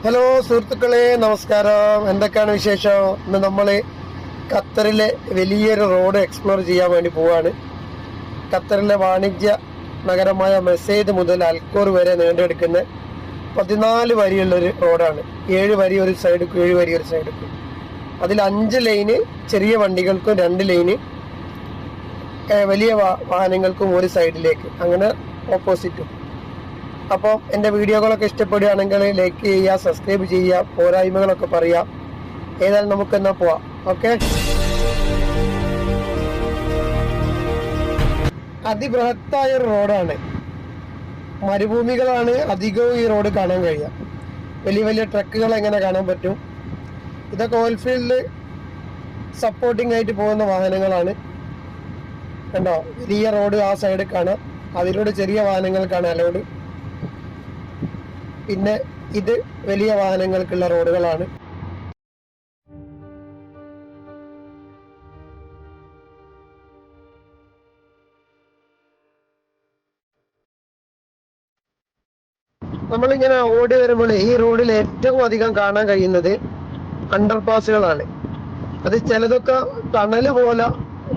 Hello സുഹൃത്തുക്കളെ, നമസ്കാരം. എന്തൊക്കെയാണ് വിശേഷം? ഇന്ന് നമ്മൾ ഖത്തറിലെ വലിയൊരു റോഡ് എക്സ്പ്ലോർ ചെയ്യാൻ വേണ്ടി പോവാണ്. ഖത്തറിലെ വാണിജ്യ നഗരമായ മെസൈദ് മുതൽ അൽക്കോർ വരെ നീണ്ടെടുക്കുന്ന 14 വരിയുള്ളൊരു റോഡാണ്. 7 വരി ഒരു സൈഡിക്കും 7 വരി ഒരു സൈഡിക്കും. അതിൽ 5 ലൈന് ചെറിയ വണ്ടികൾക്കും 2 ലൈന് വലിയ വാഹനങ്ങൾക്കും ഒരു സൈഡിലേക്ക്, അങ്ങനെ ഓപ്പോസിറ്റും. അപ്പോൾ എൻ്റെ വീഡിയോകളൊക്കെ ഇഷ്ടപ്പെടുകയാണെങ്കിൽ ലൈക്ക് ചെയ്യുക, സബ്സ്ക്രൈബ് ചെയ്യുക, പോരായ്മകളൊക്കെ പറയാം. ഏതായാലും നമുക്ക് എന്നാ പോവാം. ഓക്കെ. അതിബൃഹത്തായ ഒരു റോഡാണ്. മരുഭൂമികളാണ് അധികവും ഈ റോഡ് കാണാൻ കഴിയുക. വലിയ വലിയ ട്രക്കുകൾ എങ്ങനെ കാണാൻ പറ്റും. ഇതൊക്കെ ഓയിൽഫീൽഡ് സപ്പോർട്ടിംഗ് ആയിട്ട് പോകുന്ന വാഹനങ്ങളാണ്. കണ്ടോ, വലിയ റോഡ് ആ സൈഡിൽ കാണാം. അതിലൂടെ ചെറിയ വാഹനങ്ങൾക്കാണ് അലൗഡ്. പിന്നെ ഇത് വലിയ വാഹനങ്ങൾക്കുള്ള റോഡുകളാണ്. നമ്മളിങ്ങനെ ഓടി വരുമ്പോൾ ഈ റോഡിൽ ഏറ്റവും അധികം കാണാൻ കഴിയുന്നത് അണ്ടർപാസുകളാണ്. അത് ചിലതൊക്കെ ടണല് പോലെ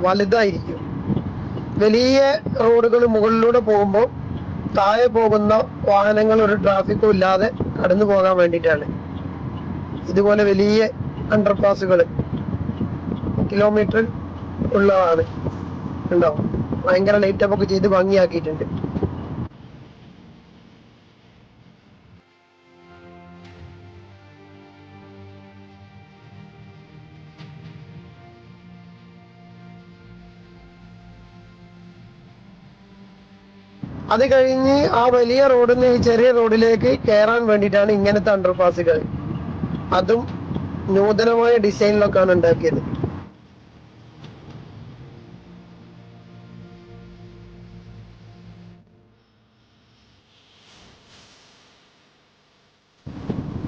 വലുതായിരിക്കും. വലിയ റോഡുകൾ മുകളിലൂടെ പോകുമ്പോൾ താഴെ പോകുന്ന വാഹനങ്ങൾ ഒരു ട്രാഫിക്കും ഇല്ലാതെ കടന്നു പോകാൻ വേണ്ടിയിട്ടാണ് ഇതുപോലെ വലിയ അണ്ടർപാസുകൾ കിലോമീറ്റർ ഉള്ളതാണ്. ഉണ്ടാവും. ഭയങ്കര ലൈറ്റപ്പ് ഒക്കെ ചെയ്ത് ഭംഗിയാക്കിയിട്ടുണ്ട്. അത് കഴിഞ്ഞ് ആ വലിയ റോഡിൽ നിന്ന് ഈ ചെറിയ റോഡിലേക്ക് കയറാൻ വേണ്ടിയിട്ടാണ് ഇങ്ങനത്തെ അണ്ടർപാസുകൾ. അതും നൂതനമായ ഡിസൈനിലൊക്കെയാണ് ഉണ്ടാക്കിയത്.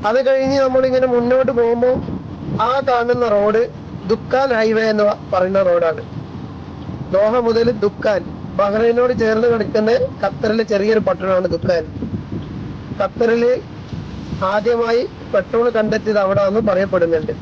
അത് കഴിഞ്ഞ് നമ്മളിങ്ങനെ മുന്നോട്ട് പോകുമ്പോൾ ആ കാണുന്ന റോഡ് ദുക്കാൻ ഹൈവേ എന്ന് പറയുന്ന റോഡാണ്. ദോഹ മുതൽ ദുക്കാൻ, ബഹ്റൈനോട് ചേർന്ന് കിടക്കുന്ന ഖത്തറിലെ ചെറിയൊരു പട്ടണമാണ് ദുക്കാൻ. ഖത്തറിൽ ആദ്യമായി പെട്രോൾ കണ്ടെത്തിയത് അവിടെ എന്ന് പറയപ്പെടുന്നുണ്ട്.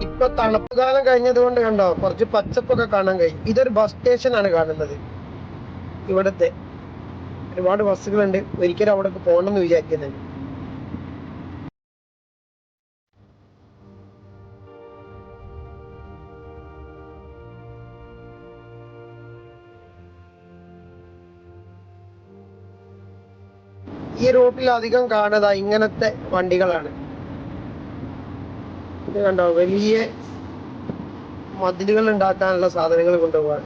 ഇപ്പൊ തണുപ്പ് കാലം കഴിഞ്ഞത് കൊണ്ട് കണ്ടോ, കുറച്ച് പച്ചപ്പൊക്കെ കാണാൻ കഴിയും. ഇതൊരു ബസ് സ്റ്റേഷൻ ആണ് കാണുന്നത്. ഇവിടത്തെ ഒരുപാട് ബസ്സുകളുണ്ട്. ഒരിക്കലും അവിടെ പോകണം എന്ന് വിചാരിക്കുന്നുണ്ട്. ഈ റൂട്ടിൽ അധികം കാണുക ഇങ്ങനത്തെ വണ്ടികളാണ്. ഇത് കണ്ടോ, വലിയ മതിലുകൾ ഉണ്ടാക്കാനുള്ള സാധനങ്ങൾ കൊണ്ടുപോകാൻ.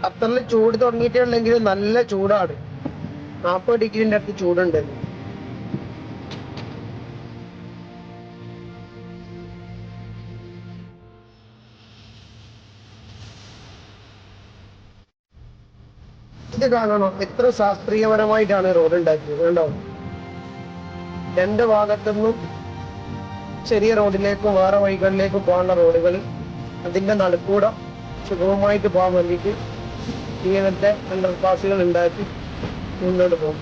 ഖത്തറിൽ ചൂട് തുടങ്ങിയിട്ടുണ്ടെങ്കിൽ നല്ല ചൂടാണ്. 40 ഡിഗ്രിന്റെ അടുത്ത് ചൂടുണ്ട്. ഇത് കാണണം, എത്ര ശാസ്ത്രീയപരമായിട്ടാണ് റോഡ് ഉണ്ടാക്കിയത്. കണ്ടോ, 2 ഭാഗത്തുനിന്നും ചെറിയ റോഡിലേക്കും വേറെ വഴികളിലേക്കും പോകാനുള്ള റോഡുകൾ, അതിന്റെ നടുക്കൂടെ സുഗമമായിട്ട് പോകാൻ വേണ്ടിയിട്ട് ഇങ്ങനത്തെ അണ്ടർപാസുകൾ ഉണ്ടാക്കി മുന്നോട്ട് പോകും.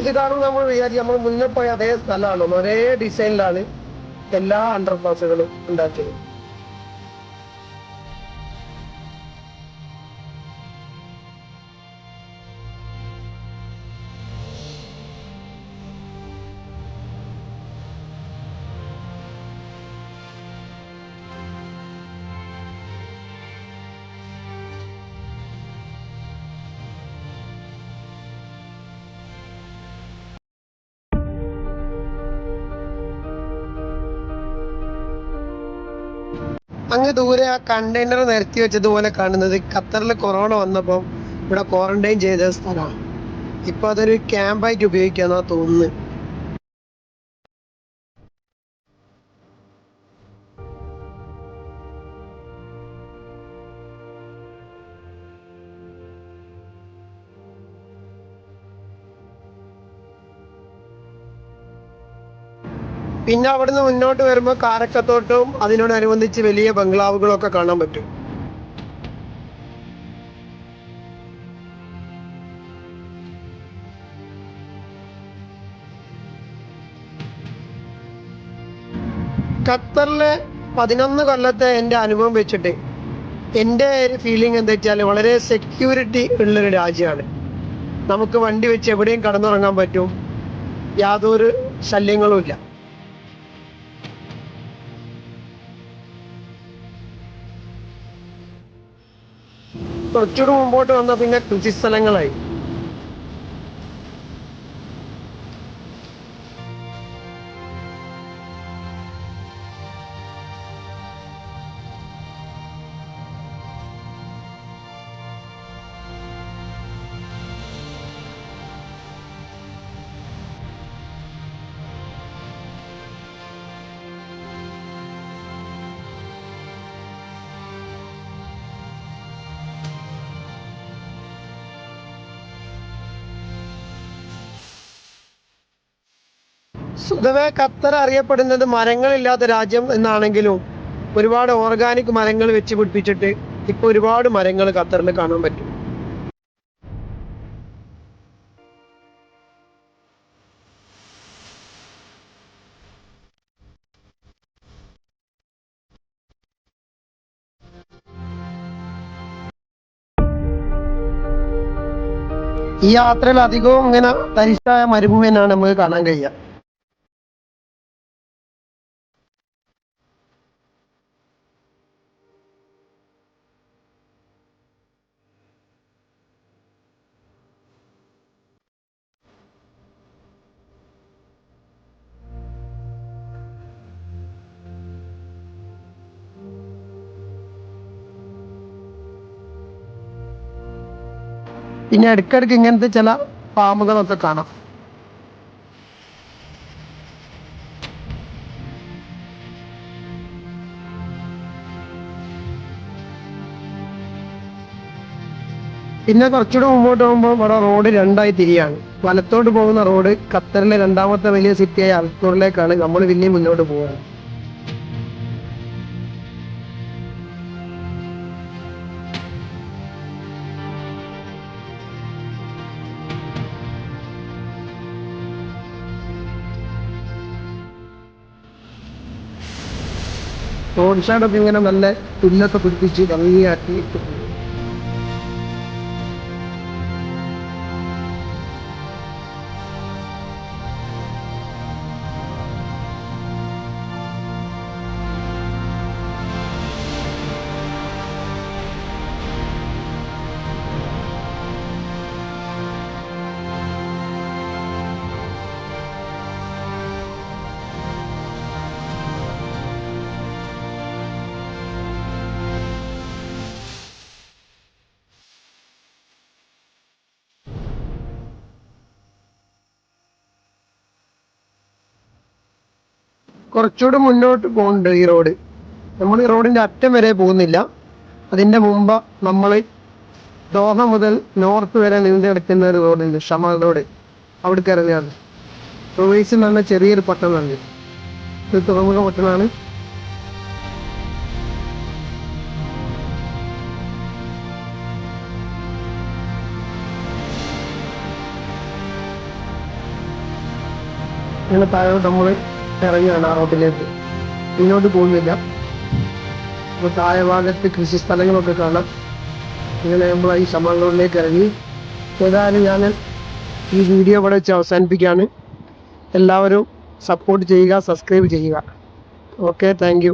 ഇത് കാണുമ്പോൾ നമ്മൾ വിചാരിക്കും നമ്മൾ മുന്നേ പോയ അതേ സ്ഥലമാണ്, ഒരേ ഡിസൈനിലാണ് എല്ലാ അണ്ടർപാസുകളും ഉണ്ടാക്കിയത്. അങ്ങ് ദൂരെ ആ കണ്ടെയ്നർ നിരത്തി വെച്ചതുപോലെ കാണുന്നത് ഖത്തറിൽ കൊറോണ വന്നപ്പോൾ ഇവിടെ ക്വാറന്റൈൻ ചെയ്ത സ്ഥലമാണ്. ഇപ്പൊ അതൊരു ക്യാമ്പായിട്ട് ഉപയോഗിക്കാന്നാ തോന്നുന്നത്. പിന്നെ അവിടുന്ന് മുന്നോട്ട് വരുമ്പോൾ കാരക്കത്തോട്ടവും അതിനോടനുബന്ധിച്ച് വലിയ ബംഗ്ലാവുകളും ഒക്കെ കാണാൻ പറ്റും. ഖത്തറിലെ 11 കൊല്ലത്തെ എൻ്റെ അനുഭവം വെച്ചിട്ട് എൻ്റെ ഒരു ഫീലിംഗ് എന്താ വെച്ചാൽ വളരെ സെക്യൂരിറ്റി ഉള്ളൊരു രാജ്യമാണ്. നമുക്ക് വണ്ടി വെച്ച് എവിടെയും കടന്നുറങ്ങാൻ പറ്റും, യാതൊരു ശല്യങ്ങളും ഇല്ല. കുറച്ചുകൂടി മുമ്പോട്ട് വന്ന പിന്നെ കൃഷി സ്ഥലങ്ങളായി. സ്വതവേ ഖത്തർ അറിയപ്പെടുന്നത് മരങ്ങളില്ലാത്ത രാജ്യം എന്നാണെങ്കിലും ഒരുപാട് ഓർഗാനിക് മരങ്ങൾ വെച്ച് പിടിപ്പിച്ചിട്ട് ഇപ്പൊ ഒരുപാട് മരങ്ങൾ ഖത്തറിൽ കാണാൻ പറ്റും. ഈ യാത്രയിൽ അധികവും ഇങ്ങനെ തരിശായ മരുഭൂമി തന്നെയാണ് നമുക്ക് കാണാൻ കഴിയുക. പിന്നെ ഇടയ്ക്കിടയ്ക്ക് ഇങ്ങനത്തെ ചില ഫാമുകളൊക്കെ കാണാം. പിന്നെ കുറച്ചുകൂടെ മുമ്പോട്ട് പോകുമ്പോൾ ഇവിടെ റോഡ് രണ്ടായി തിരിയാണ്. വലത്തോട്ട് പോകുന്ന റോഡ് ഖത്തറിലെ രണ്ടാമത്തെ വലിയ സിറ്റിയായ അൽഖോറിലേക്കാണ്. നമ്മൾ പിന്നെയും മുന്നോട്ട് പോകുന്നത്. റോഡ് സൈഡൊക്കെ ഇങ്ങനെ നല്ല പുല്ലൊക്കെ പിടിപ്പിച്ച് ഭംഗിയാക്കി. കുറച്ചുകൂടെ മുന്നോട്ട് പോകുന്നുണ്ട് ഈ റോഡ്. നമ്മൾ ഈ റോഡിന്റെ അറ്റം വരെ പോകുന്നില്ല. അതിന്റെ മുമ്പ് നമ്മൾ ദോഹ മുതൽ നോർത്ത് വരെ നീണ്ടു കിടക്കുന്ന ഒരു റോഡുണ്ട്, ഷമൽ റോഡ്. അവിടേക്ക് ഇറങ്ങിയാണ് പ്രൊവൈസ് എന്ന് പറഞ്ഞ ചെറിയൊരു പട്ടണമുണ്ട്. ഇത് തുറമുഖ പട്ടണമാണ്. ഇങ്ങനെ താഴോട്ട് നമ്മൾ ഇറങ്ങുകയാണ് ആ റോട്ടിലേക്ക്. മുന്നോട്ട് പോകുന്നില്ല. അപ്പോൾ താഴെ ഭാഗത്ത് കൃഷി സ്ഥലങ്ങളൊക്കെ കാണാം. ഇങ്ങനെ നമ്മൾ ഈ ശമങ്ങളിലേക്ക് ഇറങ്ങി. ഏതായാലും ഞാൻ ഈ വീഡിയോ ഇവിടെ വെച്ച് അവസാനിപ്പിക്കുകയാണ്. എല്ലാവരും സപ്പോർട്ട് ചെയ്യുക, സബ്സ്ക്രൈബ് ചെയ്യുക. Okay, thank you.